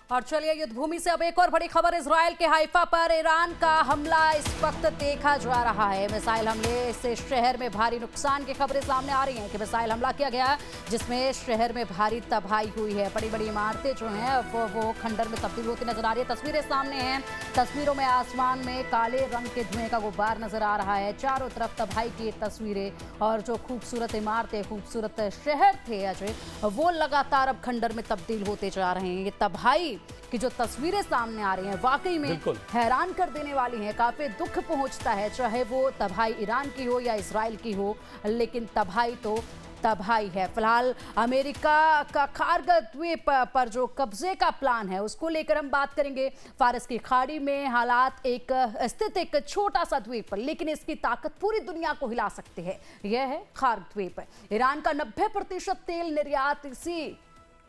और चलिए युद्ध भूमि से अब एक और बड़ी खबर। इजराइल के हाइफा पर ईरान का हमला इस वक्त देखा जा रहा है। मिसाइल हमले से शहर में भारी नुकसान की खबरें सामने आ रही हैं कि मिसाइल हमला किया गया जिसमें शहर में भारी तबाही हुई है। बड़ी बड़ी इमारतें जो हैं वो खंडर में तब्दील होती नजर आ रही है। तस्वीरें सामने हैं। तस्वीरों में आसमान में काले रंग के धुएं का गुब्बार नजर आ रहा है। चारों तरफ तबाही की तस्वीरें और जो खूबसूरत इमारतें, खूबसूरत शहर थे अजय, वो लगातार अब खंडर में तब्दील होते जा रहे हैं। ये तबाही की जो तस्वीरें सामने आ रही हैं वाकई में हैरान कर देने वाली हैं। काफी दुख पहुंचता है, चाहे वो तबाही ईरान की हो या इजराइल की हो, लेकिन तबाही तो तबाही है। फिलहाल अमेरिका का खार्ग द्वीप पर जो कब्जे का प्लान है उसको लेकर हम बात करेंगे। फारस की खाड़ी में हालात स्थित एक छोटा सा द्वीप, लेकिन इसकी ताकत पूरी दुनिया को हिला सकती है। यह है खार्ग द्वीप। ईरान का 90% तेल निर्यात इसी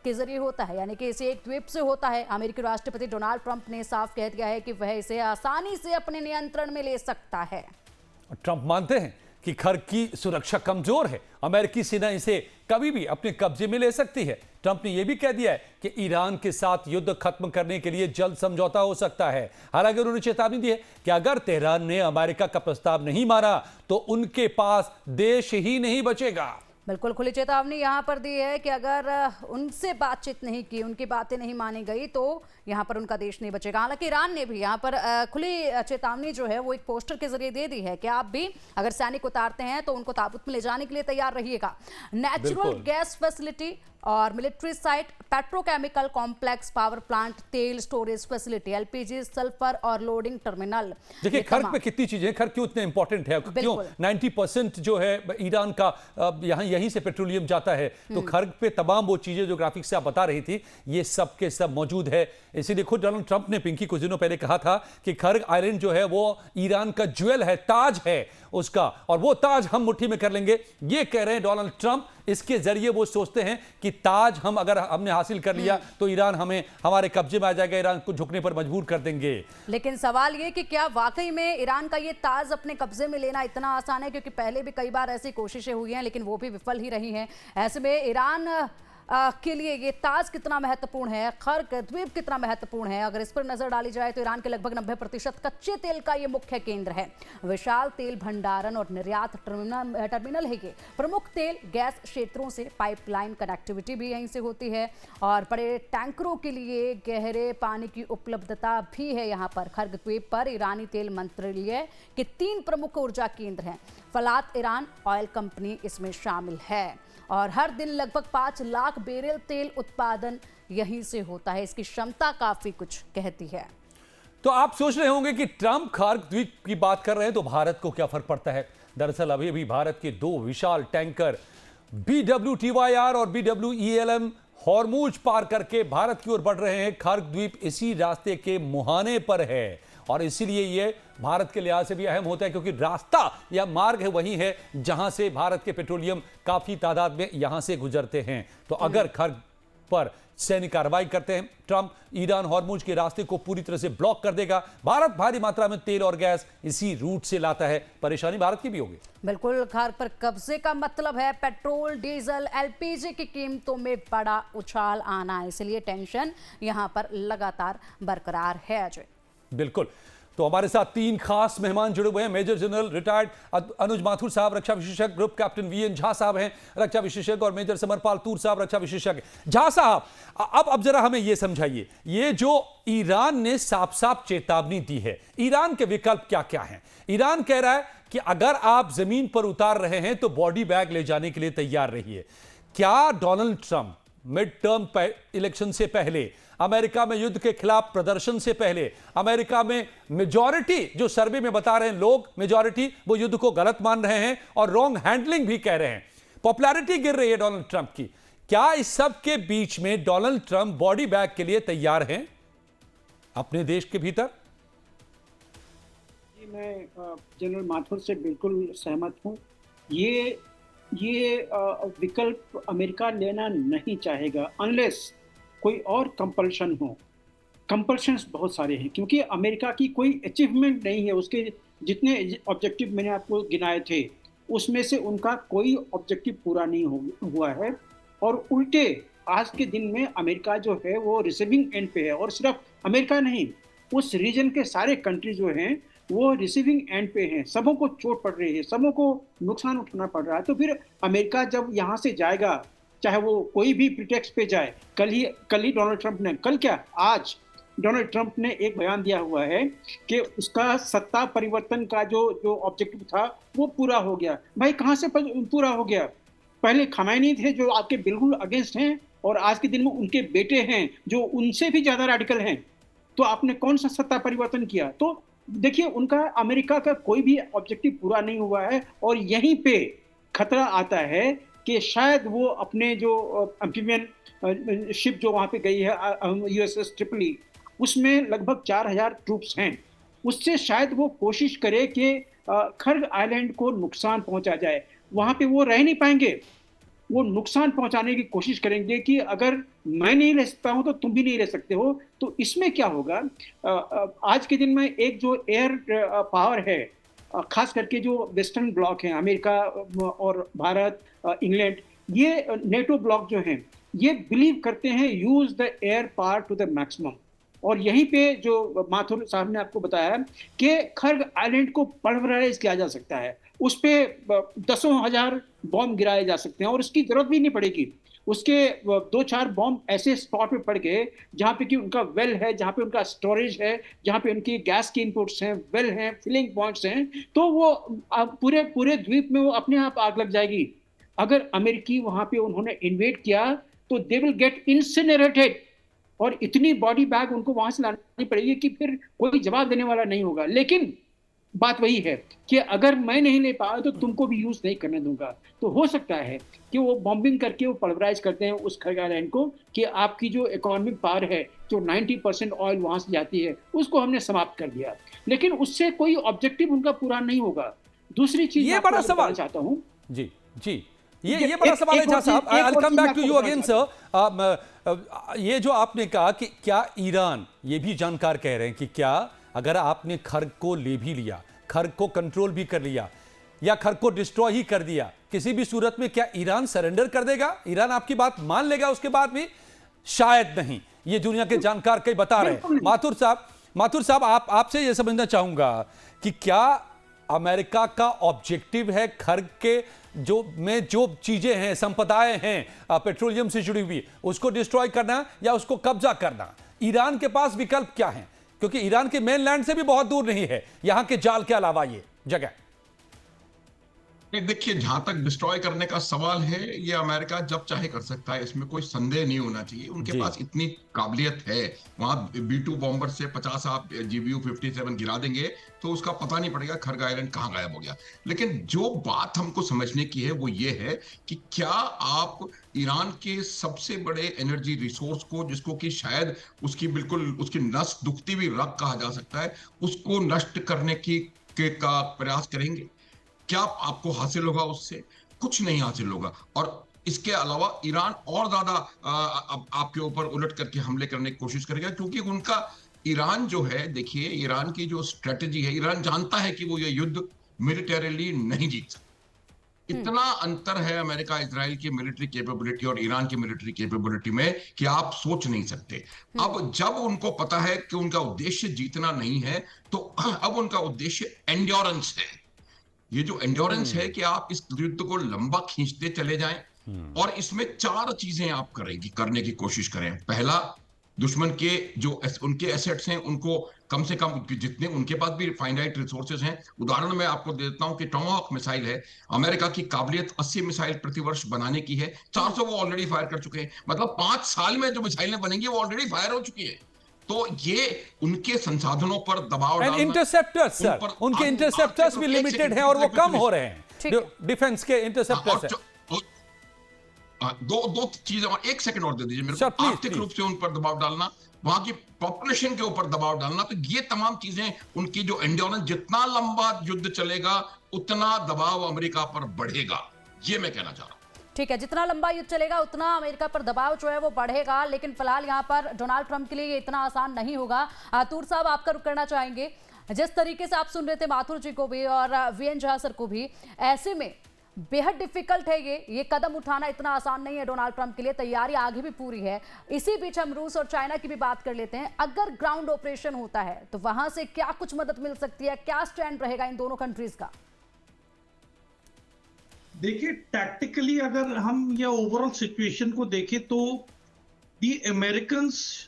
के जरिए होता है, यानी कि इसे एक द्वीप से होता है। अमेरिकी राष्ट्रपति डोनाल्ड ट्रंप ने साफ कह दिया है कि वह इसे आसानी से अपने नियंत्रण में ले सकता है। ट्रंप मानते हैं कि खर्ग की सुरक्षा कमजोर है, अमेरिकी सेना इसे कभी भी अपने कब्जे में ले सकती है। ट्रंप ने यह भी कह दिया है कि ईरान के साथ युद्ध खत्म करने के लिए जल्द समझौता हो सकता है। हालांकि उन्होंने चेतावनी दी है कि अगर तेहरान ने अमेरिका का प्रस्ताव नहीं माना तो उनके पास देश ही नहीं बचेगा। बिल्कुल खुली चेतावनी यहाँ पर दी है कि अगर उनसे बातचीत नहीं की, उनकी बातें नहीं मानी गई तो यहाँ पर उनका देश नहीं बचेगा। हालांकि ईरान ने भी यहाँ पर खुली चेतावनी जो है वो एक पोस्टर के जरिए दे दी है कि आप भी अगर सैनिक उतारते हैं तो उनको ताबूत में ले जाने के लिए तैयार रहिएगा। नेचुरल गैस फैसिलिटी और military site, petrochemical complex, power plant, तेल स्टोरेज फैसिलिटी, एलपीजी, सल्फर और लोडिंग टर्मिनल। देखिए खर्ग पे कितनी चीजें, खर्ग क्यों इतने इंपॉर्टेंट है, क्यों 90% जो है ईरान का यहीं से पेट्रोलियम जाता है। तो खर्ग पे तमाम वो चीजें जो ग्राफिक्स से आप बता रही थी ये सब के सब मौजूद है। इसीलिए खुद डोनाल्ड ट्रंप ने पिंकी कुछ दिनों पहले कहा था कि खर्ग आइलैंड जो है वो ईरान का ज्वेल है, ताज है उसका, और वो ताज हम मुट्ठी में कर लेंगे। ये कह रहे हैं डोनाल्ड ट्रंप। इसके जरिए वो सोचते हैं कि ताज हम अगर हमने हासिल कर लिया तो ईरान हमें हमारे कब्जे में आ जाएगा, ईरान को झुकने पर मजबूर कर देंगे। लेकिन सवाल ये कि क्या वाकई में ईरान का ये ताज अपने कब्जे में लेना इतना आसान है? क्योंकि पहले भी कई बार ऐसी कोशिशें हुई हैं लेकिन वो भी विफल ही रही हैं। ऐसे में ईरान के लिए ये ताज कितना महत्वपूर्ण है, खर्ग द्वीप कितना महत्वपूर्ण है, अगर इस पर नजर डाली जाए तो ईरान के लगभग 90% कच्चे तेल का ये मुख्य केंद्र है। विशाल तेल भंडारण और निर्यात टर्मिनल है ये। प्रमुख तेल गैस क्षेत्रों से पाइपलाइन कनेक्टिविटी भी यहीं से होती है और बड़े टैंकरों के लिए गहरे पानी की उपलब्धता भी है यहाँ पर। खर्ग द्वीप पर ईरानी तेल मंत्रालय के 3 प्रमुख ऊर्जा केंद्र हैं। फलात ईरान ऑयल कंपनी इसमें शामिल है और हर दिन लगभग 5 लाख बैरल तेल उत्पादन यहीं से होता है। इसकी क्षमता काफी कुछ कहती है। तो आप सोच रहे होंगे कि ट्रंप खार्ग द्वीप की बात कर रहे हैं तो भारत को क्या फर्क पड़ता है। दरअसल अभी भी भारत के 2 विशाल टैंकर BWTYR और BWELM हॉर्मूज पार करके भारत की ओर बढ़ रहे हैं। खार्ग द्वीप इसी रास्ते के मुहाने पर है और इसीलिए ये भारत के लिहाज से भी अहम होता है क्योंकि रास्ता या मार्ग है वही है जहां से भारत के पेट्रोलियम काफी तादाद में यहां से गुजरते हैं। तो अगर खर्ग पर सैनिक कार्रवाई करते हैं ट्रंप, ईरान हॉर्मूज के रास्ते को पूरी तरह से ब्लॉक कर देगा। भारत भारी मात्रा में तेल और गैस इसी रूट से लाता है, परेशानी भारत की भी होगी। बिल्कुल, खार्ग पर कब्जे का मतलब है पेट्रोल, डीजल, एलपीजी की कीमतों में बड़ा उछाल आना, इसलिए टेंशन यहां पर लगातार बरकरार है। अजय बिल्कुल, तो हमारे साथ 3 खास मेहमान जुड़े हुए हैं। मेजर जनरल रिटायर्ड अनुज माथुर साहब रक्षा विशेषज्ञ, ग्रुप कैप्टन VN झा साहब हैं रक्षा विशेषज्ञ, और मेजर समरपाल तूर साहब रक्षा विशेषज्ञ। झा साहब, अब जरा हमें यह समझाइए, ये जो ईरान ने साफ साफ चेतावनी दी है, ईरान के विकल्प क्या क्या हैं? ईरान कह रहा है कि अगर आप जमीन पर उतार रहे हैं तो बॉडी बैग ले जाने के लिए तैयार रहिए। क्या Donald Trump mid term election से पहले, अमेरिका में युद्ध के खिलाफ प्रदर्शन से पहले, अमेरिका में मेजॉरिटी जो सर्वे में बता रहे हैं लोग, मेजॉरिटी वो युद्ध को गलत मान रहे हैं और रॉन्ग हैंडलिंग भी कह रहे हैं, पॉपुलैरिटी गिर रही है डोनाल्ड ट्रंप की। क्या इस सब के बीच में डोनाल्ड ट्रंप बॉडी बैग के लिए तैयार हैं अपने देश के भीतर? जी, मैं जनरल माथुर से बिल्कुल सहमत हूं। ये विकल्प अमेरिका लेना नहीं चाहेगा अनलेस कोई और कंपल्शन हो। कंपल्शंस बहुत सारे हैं क्योंकि अमेरिका की कोई अचीवमेंट नहीं है। उसके जितने ऑब्जेक्टिव मैंने आपको गिनाए थे उसमें से उनका कोई ऑब्जेक्टिव पूरा नहीं हुआ है और उल्टे आज के दिन में अमेरिका जो है वो रिसीविंग एंड पे है, और सिर्फ अमेरिका नहीं, उस रीजन के सारे कंट्री जो हैं वो रिसीविंग एंड पे हैं, सबों को चोट पड़ रही है, सबों को नुकसान उठाना पड़ रहा है। तो फिर अमेरिका जब यहाँ से जाएगा, चाहे वो कोई भी प्रिटेक्स्ट पे जाए, कल ही डोनाल्ड ट्रंप ने, कल क्या आज डोनाल्ड ट्रंप ने एक बयान दिया हुआ है कि उसका सत्ता परिवर्तन का जो ऑब्जेक्टिव था वो पूरा हो गया। भाई कहाँ से पूरा हो गया? पहले खमैनी थे जो आपके बिल्कुल अगेंस्ट हैं, और आज के दिन में उनके बेटे हैं जो उनसे भी ज्यादा रेडिकल हैं। तो आपने कौन सा सत्ता परिवर्तन किया? तो देखिए, उनका अमेरिका का कोई भी ऑब्जेक्टिव पूरा नहीं हुआ है, और यहीं पे खतरा आता है कि शायद वो अपने जो एम्फीबियन शिप जो वहाँ पे गई है USS ट्रिपली, उसमें लगभग 4000 ट्रूप्स हैं, उससे शायद वो कोशिश करे कि खर्ग आइलैंड को नुकसान पहुंचा जाए। वहाँ पे वो रह नहीं पाएंगे, वो नुकसान पहुंचाने की कोशिश करेंगे कि अगर मैं नहीं रह सकता हूं तो तुम भी नहीं रह सकते हो। तो इसमें क्या होगा, आज के दिन में एक जो एयर पावर है, खास करके जो वेस्टर्न ब्लॉक है, अमेरिका और भारत, इंग्लैंड, ये नेटो ब्लॉक जो हैं, ये बिलीव करते हैं use the air power to the maximum. और यहीं पे जो माथुर साहब ने आपको बताया कि खर्ग आइलैंड को पल्वराइज किया जा सकता है, उस पर दसों हजार बॉम्ब गिराए जा सकते हैं और उसकी जरूरत भी नहीं पड़ेगी। उसके 2-4 बॉम्ब ऐसे स्पॉट पे पड़ गए जहाँ पे कि उनका वेल है, जहाँ पे उनका स्टोरेज है, जहाँ पे उनकी गैस की इनपुट्स हैं, वेल हैं, फिलिंग पॉइंट्स हैं, तो वो पूरे द्वीप में वो अपने आप आग लग जाएगी। अगर अमेरिकी वहाँ पे उन्होंने इन्वेड किया तो दे विल गेट इंसिनरेटेड, और इतनी बॉडी बैग उनको वहां से लानी पड़ेगी कि फिर कोई जवाब देने वाला नहीं होगा। लेकिन बात वही है कि अगर मैं नहीं ले पाया तो तुमको भी यूज नहीं करने दूंगा। तो हो सकता है कि वो बॉम्बिंग करके वो पल्वराइज करते हैं उस खर्ग आइलैंड को, कि आपकी जो इकोनॉमिक पावर है, जो 90% ऑयल वहां से जाती है, उसको हमने समाप्त कर दिया। लेकिन उससे कोई ऑब्जेक्टिव उनका पूरा नहीं होगा। दूसरी चीज ये बड़ा सवाल चाहता हूँ जी जी, ये बड़ा सवाल है झा साहब। I will come back to you again sir. ये जो आपने कहा कि क्या ईरान, ये भी जानकार कह रहे हैं कि क्या अगर आपने खर्ग को ले भी लिया, खर्ग को कंट्रोल भी कर लिया, या खर्ग को डिस्ट्रॉय ही कर दिया, किसी भी सूरत में क्या ईरान सरेंडर कर देगा? ईरान आपकी बात मान लेगा उसके बाद भी? शायद नहीं। ये दुनिया के जानकार कई बता रहे हैं। माथुर साहब आपसे ये समझना चाहूंगा कि क्या अमेरिका का ऑब्जेक्टिव है खर्ग के जो चीजें हैं, संपदाएं हैं पेट्रोलियम से जुड़ी हुई, उसको डिस्ट्रॉय करना या उसको कब्जा करना? ईरान के पास विकल्प क्या है? क्योंकि ईरान के मेनलैंड से भी बहुत दूर नहीं है यहां के जाल के अलावा ये जगह। देखिए, जहां तक डिस्ट्रॉय करने का सवाल है, ये अमेरिका जब चाहे कर सकता है, इसमें कोई संदेह नहीं होना चाहिए। उनके पास इतनी काबिलियत है। वहां B-2 बॉम्बर से 50 आप GBU-57 गिरा देंगे तो उसका पता नहीं पड़ेगा खर्ग आइलैंड कहां गायब हो गया। लेकिन जो बात हमको समझने की है वो ये है कि क्या आप ईरान के सबसे बड़े एनर्जी रिसोर्स को, जिसको कि शायद उसकी बिल्कुल उसकी नस दुखती हुई रग कहा जा सकता है, उसको नष्ट करने का प्रयास करेंगे? क्या आपको हासिल होगा उससे? कुछ नहीं हासिल होगा। और इसके अलावा ईरान और ज्यादा आपके ऊपर उलट करके हमले करने की कोशिश करेगा, क्योंकि उनका ईरान जो है, देखिए ईरान की जो स्ट्रेटेजी है, ईरान जानता है कि वो ये युद्ध मिलिटरीली नहीं जीत सकता। इतना अंतर है अमेरिका इजराइल की मिलिट्री कैपेबिलिटी और ईरान की मिलिट्री कैपेबिलिटी में कि आप सोच नहीं सकते। अब जब उनको पता है कि उनका उद्देश्य जीतना नहीं है, तो अब उनका उद्देश्य एंड्योरेंस है। ये जो एंड्योरेंस है कि आप इस युद्ध को लंबा खींचते चले जाएं, और इसमें 4 चीजें आप करने की कोशिश करें। पहला, दुश्मन के जो उनके एसेट्स हैं उनको कम से कम, जितने उनके पास भी फाइनाइट रिसोर्सेज हैं, उदाहरण मैं आपको दे देता हूं कि टोमाहॉक मिसाइल है, अमेरिका की काबिलियत 80 मिसाइल प्रतिवर्ष बनाने की है, 400 वो ऑलरेडी फायर कर चुके हैं। मतलब 5 साल में जो मिसाइलें बनेंगी वो ऑलरेडी फायर हो चुकी है। तो ये उनके संसाधनों पर दबाव डालना। इंटरसेप्टर्स सर, उनके इंटरसेप्टर्स भी लिमिटेड हैं और वो कम हो रहे हैं, डिफेंस के इंटरसेप्टर्स। दो चीजें, और 1 सेकंड और दे दीजिए मेरे को। आर्थिक रूप से उन पर दबाव डालना, वहां की पॉपुलेशन के ऊपर दबाव डालना, तो ये तमाम चीजें उनकी जो एंड्योरेंस, जितना लंबा युद्ध चलेगा उतना दबाव अमेरिका पर बढ़ेगा, ये मैं कहना चाह रहा हूं। ठीक है, जितना लंबा युद्ध चलेगा उतना अमेरिका पर दबाव जो है वो बढ़ेगा, लेकिन फिलहाल यहाँ पर डोनाल्ड ट्रंप के लिए ये इतना आसान नहीं होगा। तूर साहब, आपका रुख करना चाहेंगे। जिस तरीके से आप सुन रहे थे माथुर जी को भी और VN झा सर को भी, ऐसे में बेहद डिफिकल्ट है ये कदम उठाना इतना आसान नहीं है डोनाल्ड ट्रंप के लिए। तैयारी आगे भी पूरी है। इसी बीच हम रूस और चाइना की भी बात कर लेते हैं। अगर ग्राउंड ऑपरेशन होता है तो वहां से क्या कुछ मदद मिल सकती है, क्या स्टैंड रहेगा इन दोनों कंट्रीज का? देखिए, टैक्टिकली अगर हम ये ओवरऑल सिचुएशन को देखें तो दी अमेरिकन्स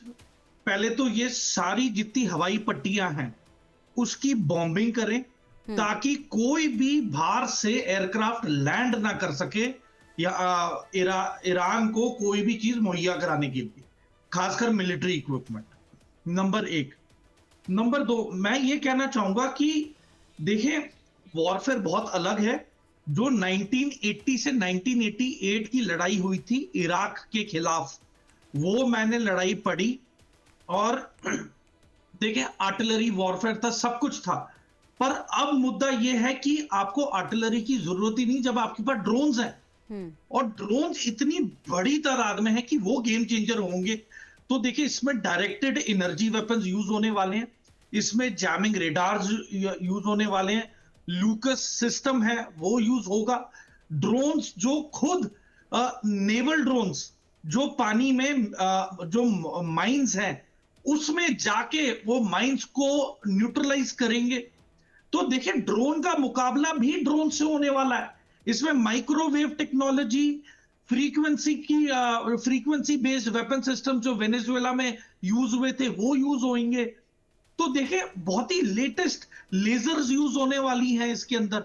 पहले तो ये सारी जितनी हवाई पट्टियां हैं उसकी बॉम्बिंग करें ताकि कोई भी बाहर से एयरक्राफ्ट लैंड ना कर सके या ईरान को कोई भी चीज मुहैया कराने के लिए, खासकर मिलिट्री इक्विपमेंट। नंबर 1। नंबर 2, मैं ये कहना चाहूंगा कि देखें, वॉरफेयर बहुत अलग है। जो 1980 से 1988 की लड़ाई हुई थी इराक के खिलाफ, वो मैंने लड़ाई पढ़ी और देखिए आर्टिलरी वॉरफेयर था, सब कुछ था। पर अब मुद्दा यह है कि आपको आर्टिलरी की जरूरत ही नहीं जब आपके पास ड्रोन्स हैं, और ड्रोन्स इतनी बड़ी तादाद में है कि वो गेम चेंजर होंगे। तो देखिए, इसमें डायरेक्टेड एनर्जी वेपन्स यूज होने वाले हैं, इसमें जैमिंग रेडार्स यूज होने वाले हैं, लूकस सिस्टम है वो यूज होगा, ड्रोन्स जो खुद नेवल ड्रोन्स जो पानी में जो माइंस हैं उसमें जाके वो माइंस को न्यूट्रलाइज करेंगे। तो देखिए, ड्रोन का मुकाबला भी ड्रोन से होने वाला है। इसमें microwave technology, frequency based weapon system जो वेनेजुएला में यूज हुए थे वो यूज होंगे। तो देखिए, बहुत ही लेटेस्ट लेजर्स यूज होने वाली हैं इसके अंदर।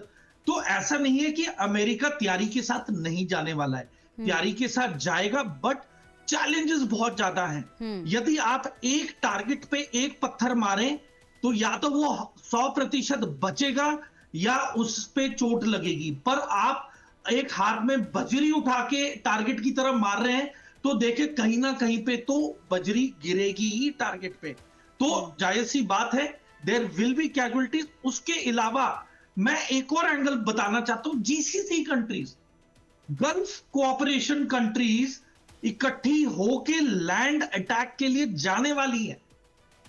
तो ऐसा नहीं है कि अमेरिका तैयारी के साथ नहीं जाने वाला है, तैयारी के साथ जाएगा, बट चैलेंजेस बहुत ज्यादा हैं। यदि आप एक टारगेट पे एक पत्थर मारें तो या तो वो 100% बचेगा या उस पे चोट लगेगी, पर आप एक हाथ में बजरी उठा के टारगेट की तरफ मार रहे हैं तो देखिए कहीं ना कहीं पे तो बजरी गिरेगी ही टारगेट पे। तो जाहिर सी बात है, देयर विल बी कैजुअलिटीज। उसके अलावा मैं एक और एंगल बताना चाहता हूं, GCC countries, gulf cooperation countries इकट्ठी होके लैंड अटैक के लिए जाने वाली है।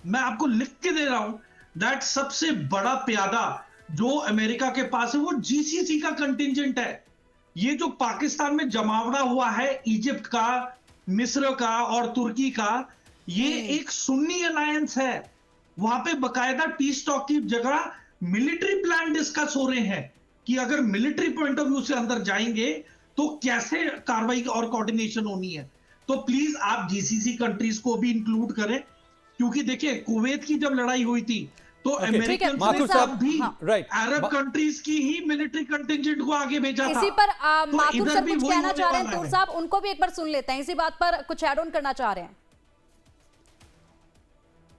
मैं आपको लिख के दे रहा हूं दैट सबसे बड़ा प्यादा जो अमेरिका के पास है वो जीसीसी का कंटिंजेंट है। ये जो पाकिस्तान में जमावड़ा हुआ है इजिप्ट का, मिस्र का और तुर्की का, ये एक सुन्नी अलायंस है। वहां पे बकायदा पीस टॉक की जगह मिलिट्री प्लान डिस्कस हो रहे हैं कि अगर मिलिट्री पॉइंट ऑफ व्यू से अंदर जाएंगे तो कैसे कार्रवाई और कोऑर्डिनेशन होनी है। तो प्लीज आप जीसीसी कंट्रीज को भी इंक्लूड करें, क्योंकि देखिए कुवैत की जब लड़ाई हुई थी तो अमेरिकन भी अरब कंट्रीज की ही मिलिट्री कंटिंजेंट को आगे भेजा था। इसी पर माथुर सर कुछ कहना चाह रहे हैं, तूर साहब, उनको भी एक बार सुन लेते हैं। इसी बात पर कुछ ऐड ऑन करना चाह रहे हैं।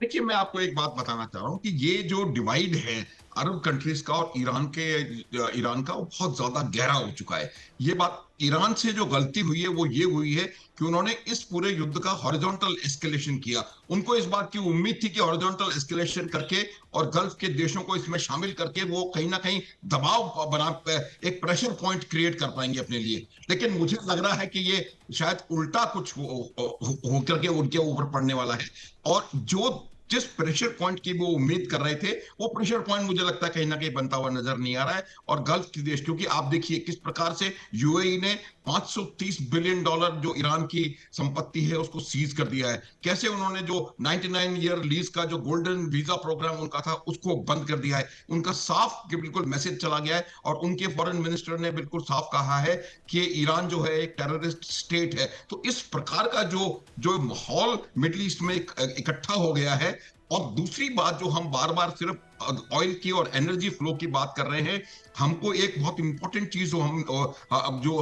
देखिए, मैं आपको एक बात बताना चाह रहा हूं कि ये जो डिवाइड है अरब कंट्रीज का और ईरान का, वो बहुत ज्यादा गहरा हो चुका है। ये बात ईरान से जो गलती हुई है वो ये हुई है कि उन्होंने इस पूरे युद्ध का हॉरिजॉन्टल एस्केलेशन किया। उनको इस बात की उम्मीद थी कि हॉरिजॉन्टल एस्केलेशन करके और गल्फ के देशों को इसमें शामिल करके वो कहीं ना कहीं दबाव बना, एक प्रेशर पॉइंट क्रिएट कर पाएंगे अपने लिए। लेकिन मुझे लग रहा है कि ये शायद उल्टा कुछ हो करके उनके ऊपर पड़ने वाला है, और जिस प्रेशर पॉइंट की वो उम्मीद कर रहे थे वो प्रेशर पॉइंट मुझे लगता है कहीं ना कहीं बनता हुआ नजर नहीं आ रहा है। और गल्फ के देश, क्योंकि आप देखिए किस प्रकार से यूएई ने $530 बिलियन जो ईरान की संपत्ति है उसको सीज कर दिया है, कैसे उन्होंने जो 99 ईयर लीज का जो गोल्डन वीजा प्रोग्राम उनका था उसको बंद कर दिया है। उनका साफ बिल्कुल मैसेज चला गया है, और उनके फॉरेन मिनिस्टर ने बिल्कुल साफ कहा है कि ईरान जो है एक टेररिस्ट स्टेट है। तो इस प्रकार का जो माहौल मिडिल ईस्ट में इकट्ठा हो गया है। और दूसरी बात, जो हम बार बार सिर्फ ऑयल की और एनर्जी फ्लो की बात कर रहे हैं, हमको एक बहुत इंपॉर्टेंट चीज जो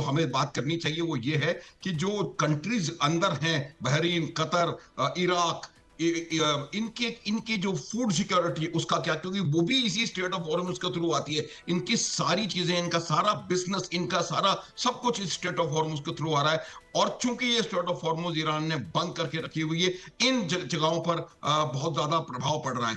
हमें बात करनी चाहिए वो ये है कि जो कंट्रीज अंदर हैं, बहरीन, कतर, इराक, इनके जो फूड सिक्योरिटी उसका क्या, क्योंकि वो भी इसी स्टेट ऑफ हॉर्मुज के थ्रू आती है। इनकी सारी चीजें, इनका सारा बिजनेस, इनका सारा सब कुछ इस स्टेट ऑफ हॉर्मुज के थ्रू आ रहा है। और चूंकि ये स्टेट ऑफ हॉर्मुज ईरान ने बंद करके रखी हुई है, इन जगहों पर बहुत ज्यादा प्रभाव पड़ रहा है।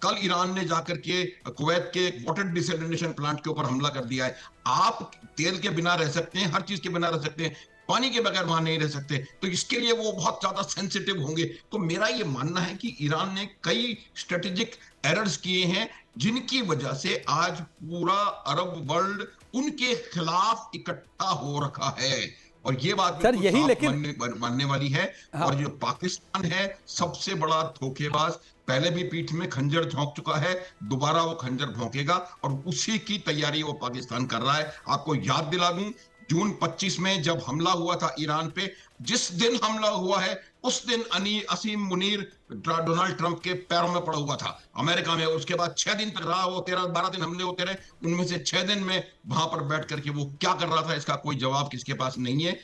कल ईरान ने जाकर के कुवैत के वाटर डिसैलिनेशन प्लांट के ऊपर हमला कर दिया है। आप तेल के बिना रह सकते हैं, हर चीज के बिना रह सकते हैं, पानी के बगैर वहां नहीं रह सकते, तो इसके लिए वो बहुत ज्यादा सेंसिटिव होंगे। तो मेरा ये मानना है कि ईरान ने कई स्ट्रेटेजिक एरर्स किए हैं जिनकी वजह से आज पूरा अरब वर्ल्ड उनके खिलाफ इकट्ठा हो रखा है। और ये बात सर यही, लेकिन मानने वाली है। हाँ। और जो पाकिस्तान है सबसे बड़ा धोखेबाज, पहले भी पीठ में खंजर झोंक चुका है, दोबारा वो खंजर भोंकेगा और उसी की तैयारी वो पाकिस्तान कर रहा है। आपको याद दिला दूं, जून 25 में जब हमला हुआ था ईरान पे, जिस दिन हमला हुआ है उस दिन असीम मुनीर डोनाल्ड ट्रंप के पैरों में पड़ा हुआ था अमेरिका में। उसके बाद 6 दिन तक रहा, वो 13-12 दिन हमले होते रहे, उनमें से 6 दिन में वहां पर बैठ करके वो क्या कर रहा था इसका कोई जवाब किसके पास नहीं है।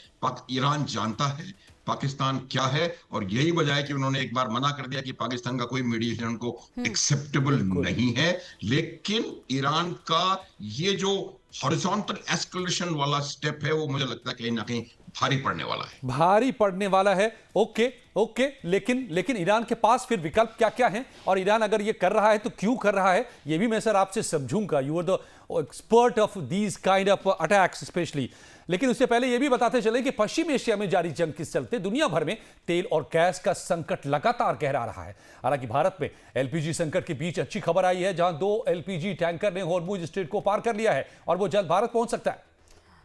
ईरान जानता है पाकिस्तान क्या है, और यही वजह है कि उन्होंने एक बार मना कर दिया कि पाकिस्तान का कोई मीडिएशन उनको एक्सेप्टेबल नहीं है। लेकिन ईरान का ये जो हॉरिजॉन्टल एस्केलेशन वाला स्टेप है वो मुझे लगता है कहीं ना कहीं भारी पड़ने वाला है, भारी पड़ने वाला है। ओके ओके, लेकिन ईरान के पास फिर विकल्प क्या क्या हैं, और ईरान अगर ये कर रहा है तो क्यों कर रहा है, ये भी मैं सर आपसे समझूंगा। You are the expert of these kind of attacks specially. लेकिन उससे पहले ये भी बताते चले कि पश्चिम एशिया में जारी जंग के चलते दुनिया भर में तेल और गैस का संकट लगातार गहरा रहा है। हालांकि भारत में एलपीजी संकट के बीच अच्छी खबर आई है, जहां 2 एलपीजी टैंकर ने हॉर्मुज स्ट्रेट को पार कर लिया है और वो जल्द भारत पहुंच सकता है।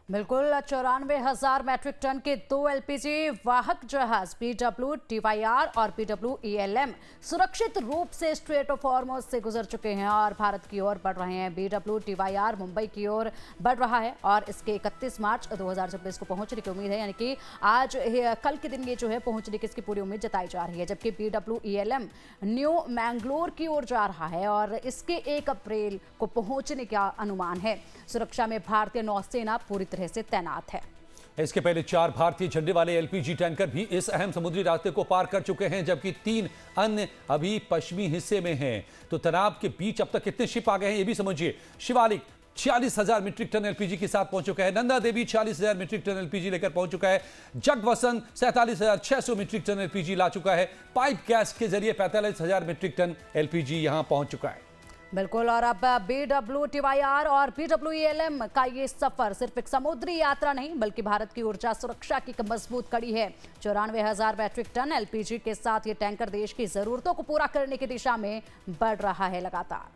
बिल्कुल, 94,000 मैट्रिक टन के 2 एलपीजी वाहक जहाज PW-TYR और PW-ELM सुरक्षित रूप से स्ट्रेट ऑफ हॉर्मुज से गुजर चुके हैं और भारत की ओर बढ़ रहे हैं। PW-TYR मुंबई की ओर बढ़ रहा है और इसके 31 मार्च 2026 को पहुंचने की उम्मीद है, यानी कि आज कल के दिन ये जो है पहुंचने की इसकी पूरी उम्मीद जताई जा रही है। जबकि PW-ELM न्यू मैंगलोर की ओर जा रहा है और इसके 1 अप्रैल को पहुंचने का अनुमान है। सुरक्षा में भारतीय नौसेना पूरी तरह से तैनात है। इसके पहले 4 भारतीय झंडे वाले एलपीजी टैंकर भी इस अहम समुद्री रास्ते को पार कर चुके हैं, जबकि 3 अन्य अभी पश्चिमी हिस्से में हैं। तो तनाव के बीच अब तक कितने शिप आ गए हैं ये भी समझिए। शिवालिक 46,000 मीट्रिक टन एलपीजी के साथ पहुंच चुका है। Nanda Devi 46,000 metric ton LPG लेकर पहुंच चुका है। जगवसन 47,600 मीट्रिक टन एलपीजी ला चुका है। पाइप गैस के जरिए 45,000 मीट्रिक टन एलपीजी यहां पहुंच चुका है। बिल्कुल, और अब PW-TYR और PW-ELM का ये सफर सिर्फ एक समुद्री यात्रा नहीं बल्कि भारत की ऊर्जा सुरक्षा की एक मजबूत कड़ी है। 94,000 मैट्रिक टन एलपीजी के साथ ये टैंकर देश की जरूरतों को पूरा करने की दिशा में बढ़ रहा है लगातार।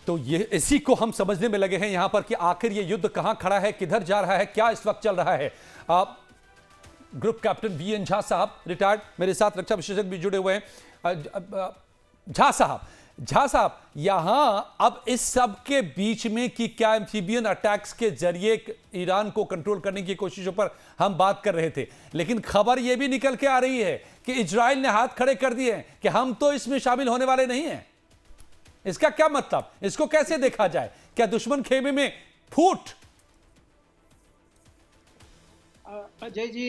तो ये इसी को हम समझने में लगे हैं यहां पर कि आखिर ये युद्ध कहां खड़ा है, किधर जा रहा है, क्या इस वक्त चल रहा है। ग्रुप कैप्टन VN झा साहब रिटायर्ड, मेरे साथ रक्षा विशेषज्ञ भी जुड़े हुए हैं। झा साहब यहां अब इस सब के बीच में कि क्या एम्फीबियन अटैक्स के जरिए ईरान को कंट्रोल करने की कोशिशों पर हम बात कर रहे थे, लेकिन खबर यह भी निकल के आ रही है कि इजराइल ने हाथ खड़े कर दिए हैं कि हम तो इसमें शामिल होने वाले नहीं हैं। इसका क्या मतलब, इसको कैसे देखा जाए? क्या दुश्मन खेमे में फूट? अजय जी,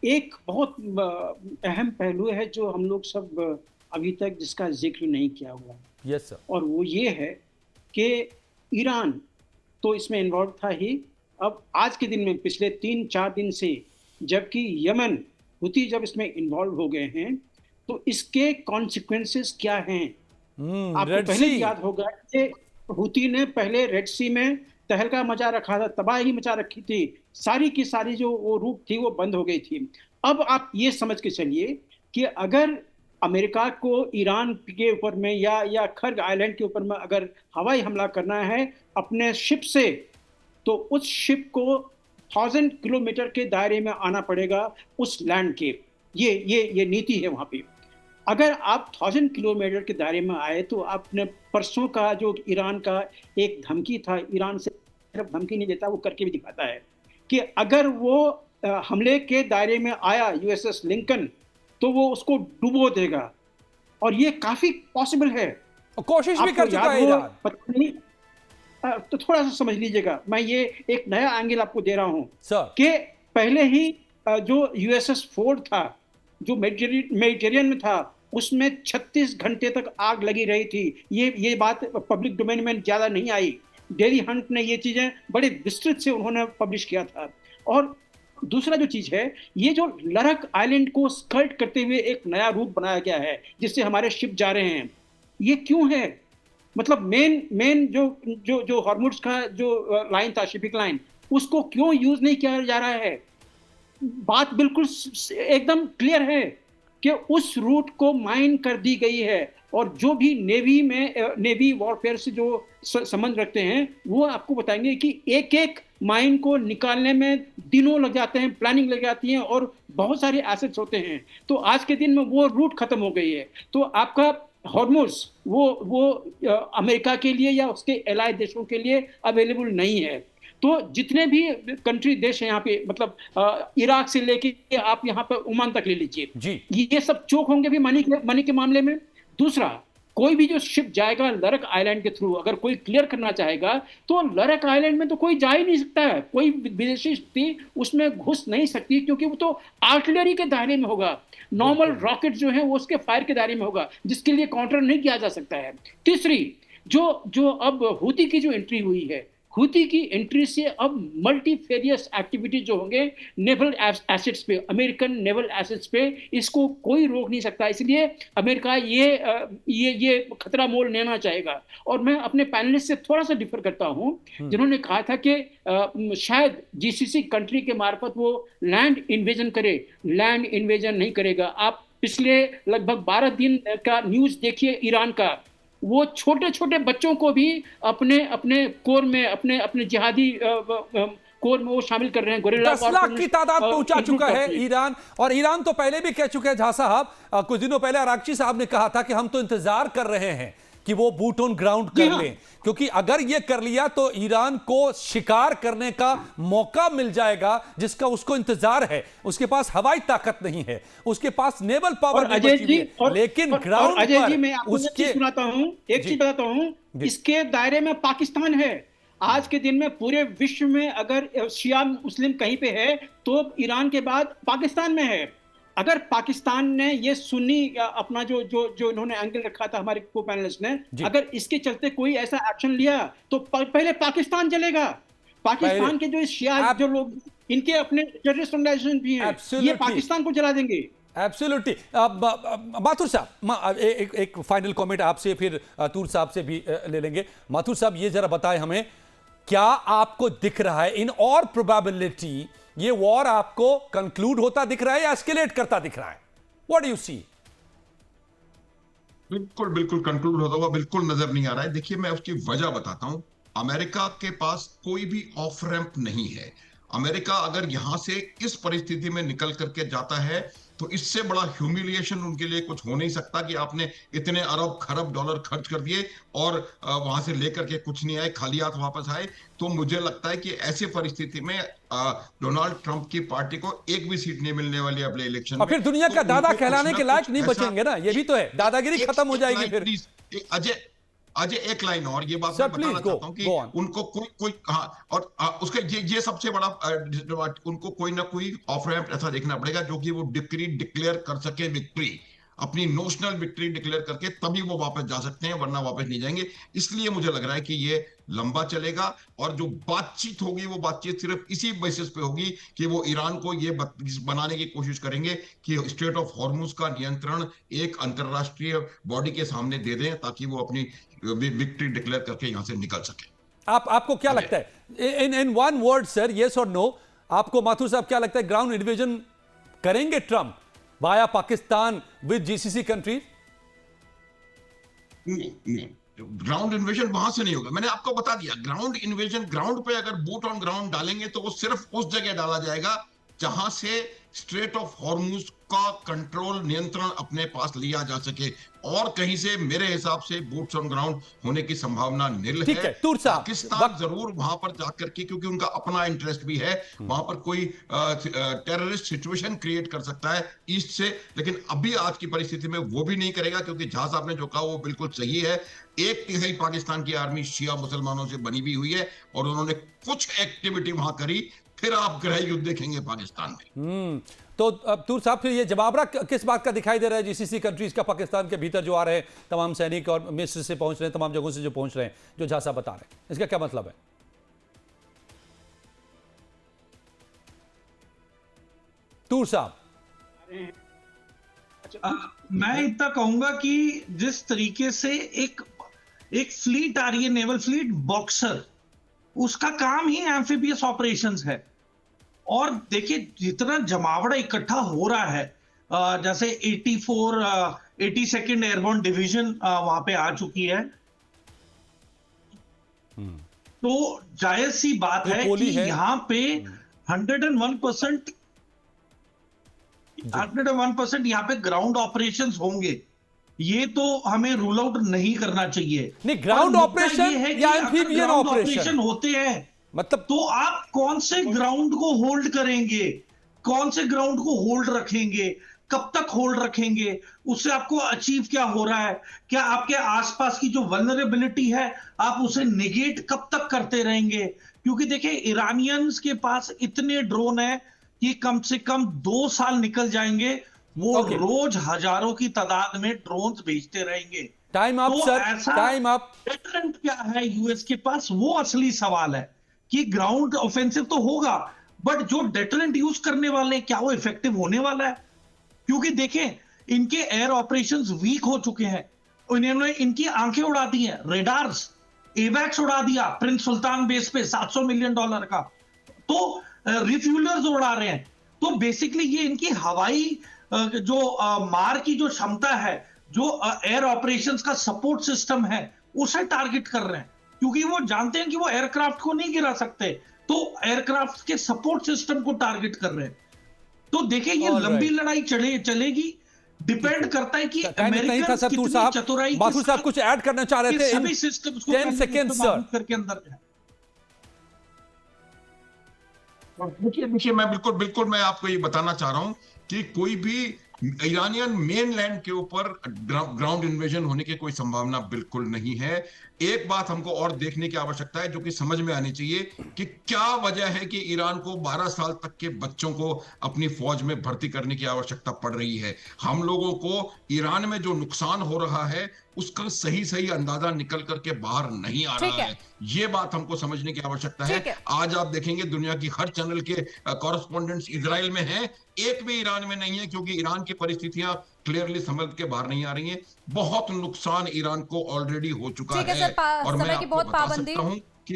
एक बहुत अहम पहलू है जो हम लोग सब अभी तक जिसका जिक्र नहीं किया हुआ। Yes sir. और वो ये है कि ईरान तो इसमें इन्वॉल्व था ही। अब आज के दिन में पिछले 3-4 दिन से जबकि यमन हुती जब इसमें इन्वॉल्व हो गए हैं तो इसके कॉन्सिक्वेंसेस क्या हैं। आपको पहले याद होगा कि हुती ने पहले रेड सी में तहलका मचा रखा था, तबाही मचा रखी थी, सारी की सारी जो वो रूट थी वो बंद हो गई थी। अब आप ये समझ के चलिए कि अगर अमेरिका को ईरान के ऊपर में या खर्ग आइलैंड के ऊपर में अगर हवाई हमला करना है अपने शिप से, तो उस शिप को 1000 किलोमीटर के दायरे में आना पड़ेगा उस लैंड के। ये नीति है वहाँ पे। अगर आप 1000 किलोमीटर के दायरे में आए तो आपने परसों का जो ईरान का एक धमकी था, ईरान से सिर्फ धमकी नहीं देता, वो करके भी दिखाता है कि अगर वो हमले के दायरे में आया USS लिंकन तो वो उसको डुबो देगा, और ये काफी पॉसिबल है। कोशिश भी कर चुका है ईरान। पता नहीं, तो थोड़ा सा समझ लीजिएगा, मैं ये एक नया एंगल आपको दे रहा हूँ कि पहले ही जो USS फोर्ड था जो मेडिटेरियन में था उसमें 36 घंटे तक आग लगी रही थी। ये बात पब्लिक डोमेन में ज्यादा नहीं आई। डेली हंट ने ये चीजें बड़े विस्तृत से उन्होंने पब्लिश किया था। और दूसरा जो चीज है, ये जो लरक आइलैंड को स्कर्ट करते हुए एक नया रूट बनाया गया है जिससे हमारे शिप जा रहे हैं, ये क्यों है? मतलब मेन जो हॉर्मुज का जो लाइन था, शिपिंग लाइन, उसको क्यों यूज नहीं किया जा रहा है? बात बिल्कुल एकदम क्लियर है कि उस रूट को माइन कर दी गई है, और जो भी नेवी वॉरफेयर से जो संबंध रखते हैं वो आपको बताएंगे कि एक एक माइन को निकालने में दिनों लग जाते हैं, प्लानिंग लग जाती है, और बहुत सारे एसेट्स होते हैं। तो आज के दिन में वो रूट खत्म हो गई है। तो आपका हॉर्मुज वो अमेरिका के लिए या उसके एलाइड देशों के लिए अवेलेबल नहीं है। तो जितने भी कंट्री देश हैं यहाँ पे, मतलब इराक से लेके आप यहाँ पे ओमान तक ले लीजिए, ये सब चोक होंगे भी मनी के मामले में। दूसरा, कोई भी जो शिप जाएगा लरक आइलैंड के थ्रू, अगर कोई क्लियर करना चाहेगा तो लरक आइलैंड में तो कोई जा ही नहीं सकता है, कोई विदेशी शक्ति उसमें घुस नहीं सकती, क्योंकि वो तो आर्टिलरी के दायरे में होगा, नॉर्मल रॉकेट जो है वो उसके फायर के दायरे में होगा, जिसके लिए काउंटर नहीं किया जा सकता है। तीसरी, जो अब हूती की जो एंट्री हुई है, हूती की एंट्री से अब मल्टीफेरियस एक्टिविटीज जो होंगे नेवल एसेट्स पे, अमेरिकन नेवल एसेट्स पे, इसको कोई रोक नहीं सकता। इसलिए अमेरिका ये खतरा मोल लेना चाहेगा। और मैं अपने पैनलिस्ट से थोड़ा सा डिफर करता हूं, जिन्होंने कहा था कि शायद जीसीसी कंट्री के मार्फत वो लैंड इन्वेजन करे। लैंड इन्वेजन नहीं करेगा। आप पिछले लगभग 12 दिन का न्यूज देखिए ईरान का, वो छोटे छोटे बच्चों को भी अपने कोर में, अपने जिहादी कोर में वो शामिल कर रहे हैं। गोरिल्ला 10 लाख की तादाद पहुंचा चुका है ईरान। और ईरान तो पहले भी कह चुके हैं झा साहब, कुछ दिनों पहले आरागची साहब ने कहा था कि हम तो इंतजार कर रहे हैं कि वो बूट ऑन ग्राउंड कर लें, क्योंकि अगर ये कर लिया तो ईरान को शिकार करने का मौका मिल जाएगा जिसका उसको इंतजार है। उसके पास हवाई ताकत नहीं है, उसके पास नेवल पावर नहीं बची है, लेकिन ग्राउंड पर अजय जी, मैं आपको उसके एक चीज बताता हूं, इसके दायरे में पाकिस्तान है। आज के दिन में पूरे विश्व में अगर शिया मुस्लिम कहीं पे है तो ईरान के बाद पाकिस्तान में है। अगर पाकिस्तान ने ये सुन्नी अपना जो इन्होंने एंगल रखा था हमारे को पैनलिस्ट ने, अगर इसके चलते कोई ऐसा एक्शन लिया तो पहले पाकिस्तान चलेगा। पाकिस्तान के जो शिया जो लोग, इनके अपने टेररिस्ट ऑर्गेनाइजेशन भी हैं, ये पाकिस्तान को जला देंगे। एब्सोल्युटली। माथुर साहब, एक फाइनल कमेंट आपसे, फिर तूर साहब से भी ले लेंगे। माथुर साहब, ये जरा बताएं हमें, क्या आपको दिख रहा है इन और प्रोबेबिलिटी ये वॉर आपको कंक्लूड होता दिख रहा है या एस्केलेट करता दिख रहा है? What do you see? बिल्कुल कंक्लूड होता हुआ बिल्कुल नजर नहीं आ रहा है। देखिए, मैं उसकी वजह बताता हूं। अमेरिका के पास कोई भी ऑफ रैंप नहीं है। अमेरिका अगर यहां से इस परिस्थिति में निकल करके जाता है तो इससे बड़ा ह्यूमिलिएशन उनके लिए कुछ हो नहीं सकता कि आपने इतने अरब खरब डॉलर खर्च कर दिए और वहां से लेकर के कुछ नहीं आए, खाली हाथ वापस आए। तो मुझे लगता है कि ऐसी परिस्थिति में डोनाल्ड ट्रंप की पार्टी को एक भी सीट नहीं मिलने वाली अगले इलेक्शन में। और फिर दुनिया का दादा कहलाने के लायक नहीं बचेंगे ना, ये भी तो है, दादागिरी खत्म हो जाएगी फिर। अजय एक लाइन और ये बात मैं बताना चाहता हूं कि उनको कोई और उसका ये सबसे बड़ा उनको कोई ना कोई ऑफ रैंप ऐसा देखना पड़ेगा जो कि वो डिक्लेयर कर सके विक्ट्री, अपनी नोशनल विक्ट्री डिक्लेयर करके तभी वो वापस जा सकते हैं, वरना वापस नहीं जाएंगे। इसलिए मुझे लग रहा है कि ये लंबा चलेगा और जो बातचीत होगी वो बातचीत सिर्फ इसी बेसिस पे होगी कि वो ईरान को ये बनाने की कोशिश करेंगे कि स्ट्रेट ऑफ हॉर्मुज का नियंत्रण एक अंतरराष्ट्रीय बॉडी के सामने दे दें ताकि वो अपनी विक्ट्री डिक्लेयर करके यहां से निकल सके। आपको क्या लगता है in one word sir, yes और नो, आपको माथुर साहब क्या लगता है, ग्राउंड इन्वेजन करेंगे Trump via Pakistan with GCC countries? Ground invasion वहां से नहीं होगा। मैंने आपको बता दिया, ग्राउंड इन्वेजन, ग्राउंड पे अगर बूट ऑन ग्राउंड डालेंगे तो वो सिर्फ उस जगह डाला जाएगा जहां से स्ट्रेट ऑफ हॉर्मुज का कंट्रोल, नियंत्रण अपने पास लिया जा सके, और कहीं से मेरे हिसाब से बूट्स ऑन ग्राउंड होने की संभावना निल है। पाकिस्तान जरूर वहां पर जाकर के, क्योंकि उनका अपना इंटरेस्ट भी है, वहां पर कोई टेररिस्ट सिचुएशन क्रिएट कर सकता है ईस्ट से, लेकिन अभी आज की परिस्थिति में वो भी नहीं करेगा, क्योंकि झा साहब ने जो कहा वो बिल्कुल सही है। 1/3 पाकिस्तान की आर्मी शिया मुसलमानों से बनी भी हुई है और उन्होंने कुछ एक्टिविटी वहां करी, फिर आप गृह युद्ध देखेंगे पाकिस्तान में। तो तूर साहब, फिर ये जवाबरा किस बात का दिखाई दे रहा है जीसीसी कंट्रीज का, पाकिस्तान के भीतर जो आ रहे हैं तमाम सैनिक और मिस्र से पहुंच रहे हैं, तमाम जगहों से जो पहुंच रहे हैं, जो झा साहब बता रहे हैं, इसका क्या मतलब है? तूर साहब, मैं इतना कहूंगा कि जिस तरीके से एक फ्लीट आ रही है, नेवल फ्लीट, बॉक्सर, उसका काम ही एम्फीबियस ऑपरेशंस है। और देखिए जितना जमावड़ा इकट्ठा हो रहा है, जैसे 82nd एयरबोर्न डिवीजन वहां पे आ चुकी है, तो जायज सी बात है कि यहाँ पे 101% यहाँ पे ग्राउंड ऑपरेशंस होंगे। ये तो हमें रूल आउट नहीं करना चाहिए। नहीं, ग्राउंड ऑपरेशन या एम्फीबियन ऑपरेशन होते हैं मतलब तो आप कौन से ग्राउंड को होल्ड करेंगे, कौन से ग्राउंड को होल्ड रखेंगे, कब तक होल्ड रखेंगे, उससे आपको अचीव क्या हो रहा है, क्या आपके आसपास की जो वल्नरेबिलिटी है आप उसे निगेट कब तक करते रहेंगे? क्योंकि देखिए ईरानियंस के पास इतने ड्रोन है कि कम से कम 2 साल निकल जाएंगे, वो रोज हजारों की तादाद में ड्रोन्स भेजते रहेंगे। टाइम अप तो सर, ऐसा टाइम अप। डेटरेंट क्या है यूएस के पास, वो असली सवाल है कि ग्राउंड ऑफेंसिव तो होगा बट जो डेटरेंट यूज करने वाले क्या वो इफेक्टिव होने वाला है? क्योंकि देखें इनके एयर ऑपरेशंस वीक हो चुके हैं, इन्होंने इनकी आंखें उड़ा दी हैं, रेडार्स एवैक्स उड़ा दिया प्रिंस सुल्तान बेस पे $700 मिलियन का, तो रिफ्यूलर्स उड़ा रहे हैं। तो बेसिकली ये इनकी हवाई जो मार की जो क्षमता है, जो एयर ऑपरेशंस का सपोर्ट सिस्टम है, उसे टारगेट कर रहे हैं, क्योंकि वो जानते हैं कि वो एयरक्राफ्ट को नहीं गिरा सकते, तो एयरक्राफ्ट के सपोर्ट सिस्टम को टारगेट कर रहे हैं। तो देखिए ये लंबी लड़ाई चलेगी, डिपेंड करता है कि अमेरिकन कितनी चतुराई बाथुर साहब कुछ ऐड करना चाह रहे थे सभी सिस्टम्स को 10 सेकंड सर करके अंदर है। देखिए मैं बिल्कुल मैं आपको ये बताना चाह रहा हूं कि कोई भी ईरानियन मेनलैंड के ऊपर ग्राउंड इन्वेजन होने की कोई संभावना बिल्कुल नहीं है। एक बात हमको और देखने की आवश्यकता है जो कि समझ में आनी चाहिए कि क्या वजह है कि ईरान को 12 साल तक के बच्चों को अपनी फौज में भर्ती करने की आवश्यकता पड़ रही है। हम लोगों को ईरान में जो नुकसान हो रहा है उसका सही अंदाजा निकल करके बाहर नहीं आ रहा है। ये बात हमको समझने की आवश्यकता है। आज आप देखेंगे दुनिया की हर चैनल के कॉरेस्पॉन्डेंट्स इजराइल में हैं, एक भी ईरान में नहीं है, क्योंकि ईरान की परिस्थितियां क्लियरली समझ के बाहर नहीं आ रही हैं। बहुत नुकसान ईरान को ऑलरेडी हो चुका है और मैं आपको बता सकता हूं कि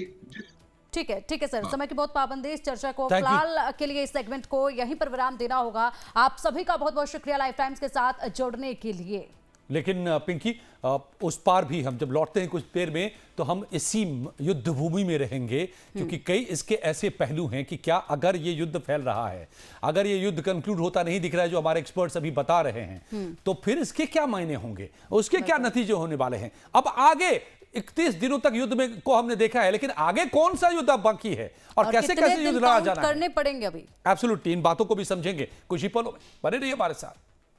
ठीक है सर, समय की बहुत पाबंदी। इस चर्चा को फिलहाल के लिए इस सेगमेंट को यहीं पर विराम देना होगा। आप सभी का बहुत बहुत शुक्रिया लाइफ टाइम्स के साथ जुड़ने के लिए। लेकिन पिंकी, उस पार भी हम जब लौटते हैं कुछ देर में तो हम इसी युद्ध भूमि में रहेंगे, क्योंकि कई इसके ऐसे पहलू हैं कि क्या अगर ये युद्ध फैल रहा है, अगर ये युद्ध कंक्लूड होता नहीं दिख रहा है जो हमारे एक्सपर्ट्स अभी बता रहे हैं, तो फिर इसके क्या मायने होंगे, उसके क्या नतीजे होने वाले हैं। अब आगे 31 दिनों तक युद्ध में को हमने देखा है, लेकिन आगे कौन सा युद्ध अब बाकी है और कैसे युद्ध लड़ा जाना है, करने पड़ेंगे अभी। एब्सोल्युटली इन बातों को भी समझेंगे कुछ ही पलों में। बने रहिए हमारे साथ।